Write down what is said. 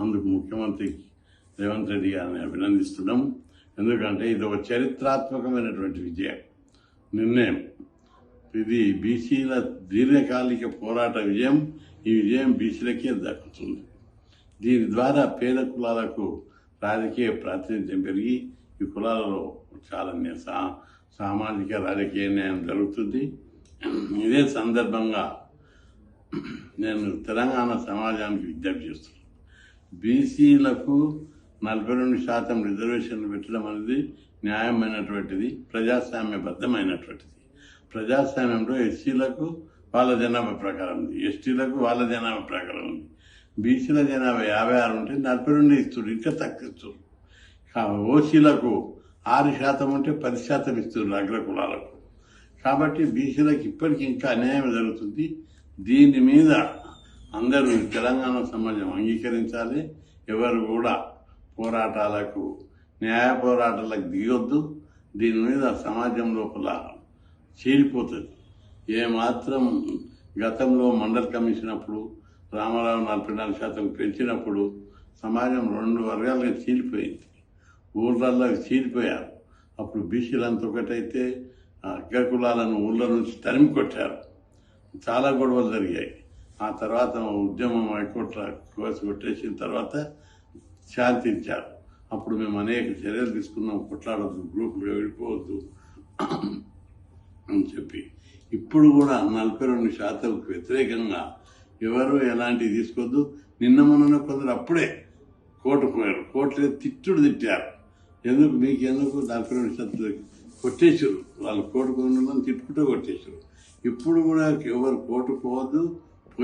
అందుకు ముఖ్యమంత్రి రేవంత్ రెడ్డి గారిని అభినందిస్తున్నాం. ఎందుకంటే ఇది ఒక చరిత్రాత్మకమైనటువంటి నిర్ణయం. ఇది బీసీల దీర్ఘకాలిక పోరాట విజయం. ఈ విజయం బీసీలకే దక్కుతుంది. దీని ద్వారా పేద కులాలకు రాజకీయ ప్రాతినిధ్యం పెరిగి ఈ కులాలలో చాలా సామాజిక రాజకీయ న్యాయం జరుగుతుంది. ఇదే సందర్భంగా నేను తెలంగాణ సమాజానికి విజ్ఞప్తి చేస్తున్నాను. బీసీలకు 42% రిజర్వేషన్లు పెట్టడం అనేది న్యాయమైనటువంటిది, ప్రజాస్వామ్యబద్ధమైనటువంటిది. ప్రజాస్వామ్యంలో ఎస్సీలకు వాళ్ళ జనాభా ప్రకారం ఉంది, ఎస్టీలకు వాళ్ళ జనాభా ప్రకారం ఉంది. బీసీల జనాభా 56 ఉంటే 42 ఇస్తున్నారు, ఇంకా తక్కువ ఇస్తున్నారు. ఓసీలకు 6% ఉంటే 10% ఇస్తున్నారు అగ్రకులాలకు. కాబట్టి బీసీలకు ఇప్పటికీ ఇంకా అన్యాయం జరుగుతుంది. దీని మీద అందరూ తెలంగాణ సమాజం అంగీకరించాలి. ఎవరు కూడా పోరాటాలకు న్యాయ పోరాటాలకు దిగొద్దు. దీని మీద సమాజం లోపల చీలిపోతుంది. ఏమాత్రం గతంలో మండల్ కమిషన్ అప్పుడు రామారావు 44% పెంచినప్పుడు సమాజం 2 వర్గాలుగా చీలిపోయింది. ఊళ్ళల్లో చీలిపోయారు. అప్పుడు బీసీలంతా ఒకటైతే అగ్రకులాలను ఊళ్ళ నుంచి తరిమి కొట్టారు. చాలా గొడవలు జరిగాయి. ఆ తర్వాత ఉద్యమం హైకోర్టులో కేసు కొట్టేసిన తర్వాత శాంతించారు. అప్పుడు మేము అనేక చర్యలు తీసుకున్నాం, కొట్లాడొద్దు, గ్రూపులు విడిపోవద్దు అని చెప్పి. ఇప్పుడు కూడా 42% వ్యతిరేకంగా ఎవరు ఎలాంటివి తీసుకోవద్దు. నిన్న మొన్న కొందరు అప్పుడే కోర్టుకు పోయారు. కోర్టులో తిట్టారు. మీకెందుకు 42% కొట్టేశారు. వాళ్ళు కోర్టుకు తిట్టుకుంటూ కొట్టేశారు. ఇప్పుడు కూడా ఎవరు కోర్టుకు పోవద్దు.